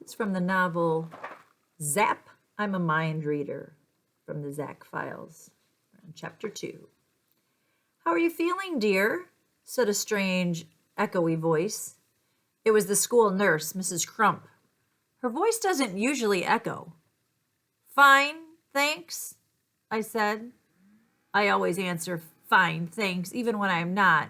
Quotes from the novel Zap, I'm a Mind Reader, from the Zach Files, Chapter 2. How are you feeling, dear? Said a strange, echoey voice. It was the school nurse, Mrs. Crump. Her voice doesn't usually echo. Fine, thanks, I said. I always answer fine, thanks, even when I'm not.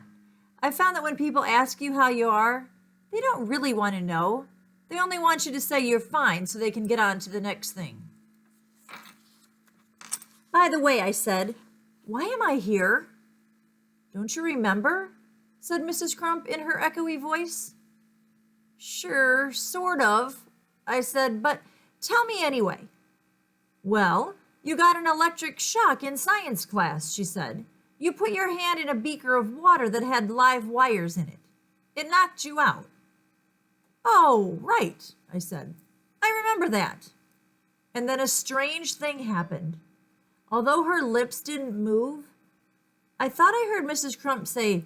I found that when people ask you how you are, they don't really want to know. They only want you to say you're fine so they can get on to the next thing. By the way, I said, why am I here? Don't you remember? Said Mrs. Crump in her echoey voice. Sure, sort of, I said, but tell me anyway. Well, you got an electric shock in science class, she said. You put your hand in a beaker of water that had live wires in it. It knocked you out. Oh, right, I said. I remember that. And then a strange thing happened. Although her lips didn't move, I thought I heard Mrs. Crump say,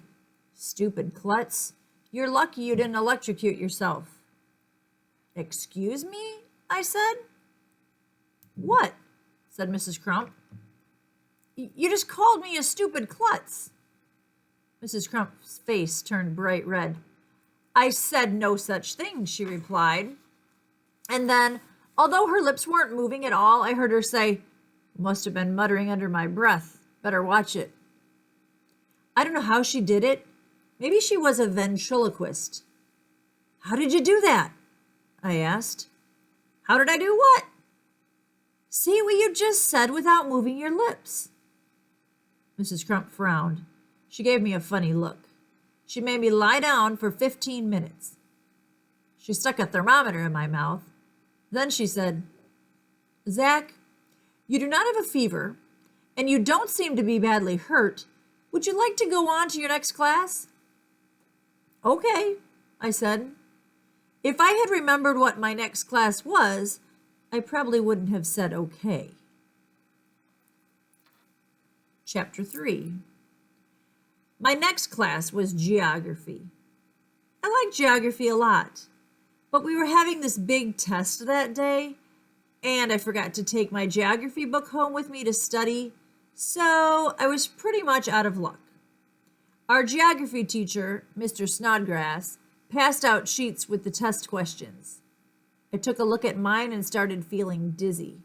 Stupid klutz, you're lucky you didn't electrocute yourself. Excuse me? I said. What? Said Mrs. Crump. You just called me a stupid klutz. Mrs. Crump's face turned bright red. I said no such thing, she replied. And then, although her lips weren't moving at all, I heard her say, Must have been muttering under my breath. Better watch it. I don't know how she did it. Maybe she was a ventriloquist. How did you do that? I asked. How did I do what? Say what you just said without moving your lips. Mrs. Crump frowned. She gave me a funny look. She made me lie down for 15 minutes. She stuck a thermometer in my mouth. Then she said, Zach, you do not have a fever, and you don't seem to be badly hurt. Would you like to go on to your next class? Okay, I said. If I had remembered what my next class was, I probably wouldn't have said okay. Chapter 3. My next class was geography. I liked geography a lot, but we were having this big test that day, and I forgot to take my geography book home with me to study, so I was pretty much out of luck. Our geography teacher, Mr. Snodgrass, passed out sheets with the test questions. I took a look at mine and started feeling dizzy.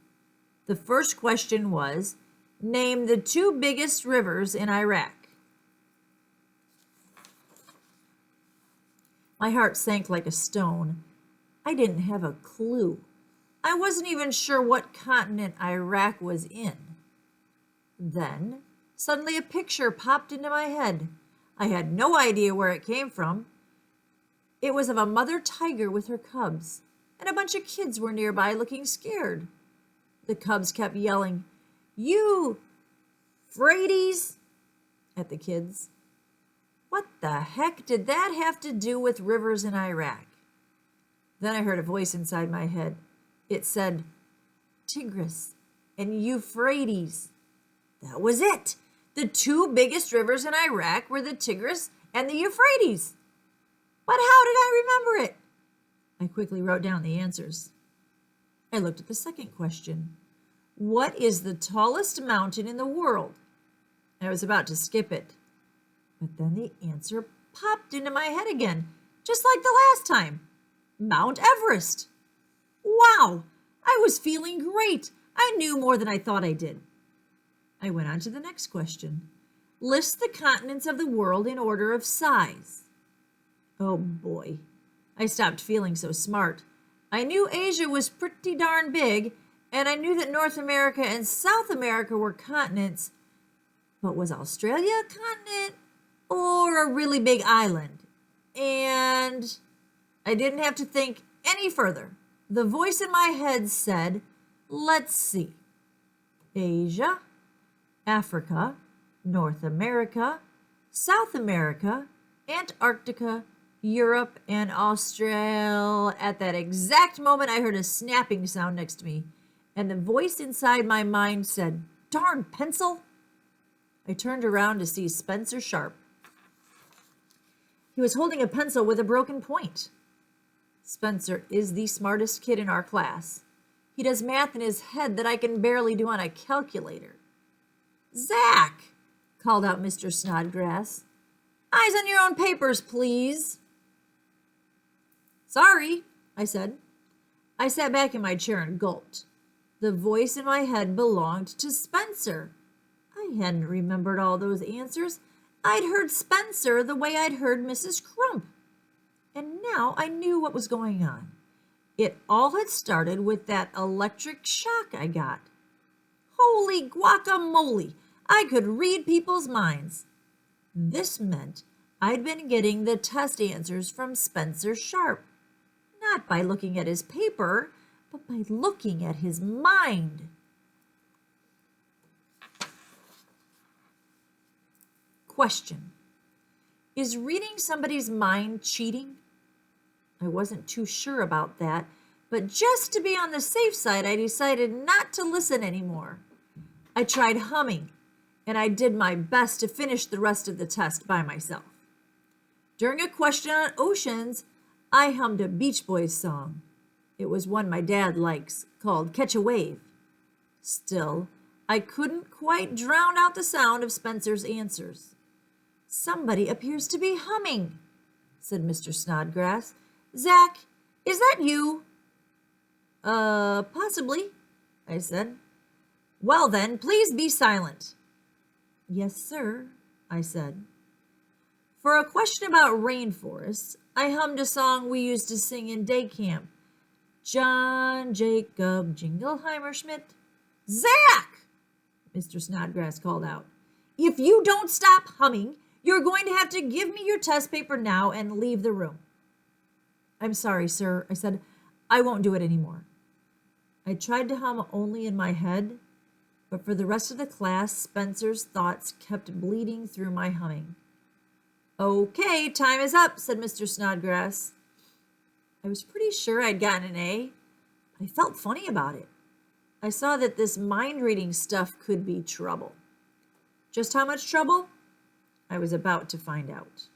The first question was, name the two biggest rivers in Iraq. My heart sank like a stone. I didn't have a clue. I wasn't even sure what continent Iraq was in. Then, suddenly a picture popped into my head. I had no idea where it came from. It was of a mother tiger with her cubs, and a bunch of kids were nearby looking scared. The cubs kept yelling, You, Fradies, at the kids. What the heck did that have to do with rivers in Iraq? Then I heard a voice inside my head. It said, Tigris and Euphrates. That was it. The two biggest rivers in Iraq were the Tigris and the Euphrates. But how did I remember it? I quickly wrote down the answers. I looked at the second question. What is the tallest mountain in the world? I was about to skip it. But then the answer popped into my head again, just like the last time. Mount Everest. Wow, I was feeling great. I knew more than I thought I did. I went on to the next question. List the continents of the world in order of size. Oh boy, I stopped feeling so smart. I knew Asia was pretty darn big, and I knew that North America and South America were continents. But was Australia a continent or a really big island? And I didn't have to think any further. The voice in my head said, let's see. Asia, Africa, North America, South America, Antarctica, Europe, and Australia. At that exact moment, I heard a snapping sound next to me, and the voice inside my mind said, Darn pencil! I turned around to see Spencer Sharp. He was holding a pencil with a broken point. Spencer is the smartest kid in our class. He does math in his head that I can barely do on a calculator. Zach, called out Mr. Snodgrass. Eyes on your own papers, please. Sorry, I said. I sat back in my chair and gulped. The voice in my head belonged to Spencer. I hadn't remembered all those answers. I'd heard Spencer the way I'd heard Mrs. Crump. And now I knew what was going on. It all had started with that electric shock I got. Holy guacamole! I could read people's minds. This meant I'd been getting the test answers from Spencer Sharp. Not by looking at his paper, but by looking at his mind. Question. Is reading somebody's mind cheating? I wasn't too sure about that, but just to be on the safe side, I decided not to listen anymore. I tried humming, and I did my best to finish the rest of the test by myself. During a question on oceans, I hummed a Beach Boys song. It was one my dad likes, called Catch a Wave. Still, I couldn't quite drown out the sound of Spencer's answers. Somebody appears to be humming, said Mr. Snodgrass. Zach, is that you? Possibly, I said. Well then, please be silent. Yes, sir, I said. For a question about rainforests, I hummed a song we used to sing in day camp. John Jacob Jingleheimer Schmidt. Zach! Mr. Snodgrass called out. If you don't stop humming, you're going to have to give me your test paper now and leave the room. I'm sorry, sir, I said. I won't do it anymore. I tried to hum only in my head, but for the rest of the class, Spencer's thoughts kept bleeding through my humming. Okay, time is up, said Mr. Snodgrass. I was pretty sure I'd gotten an A, but I felt funny about it. I saw that this mind-reading stuff could be trouble. Just how much trouble? I was about to find out.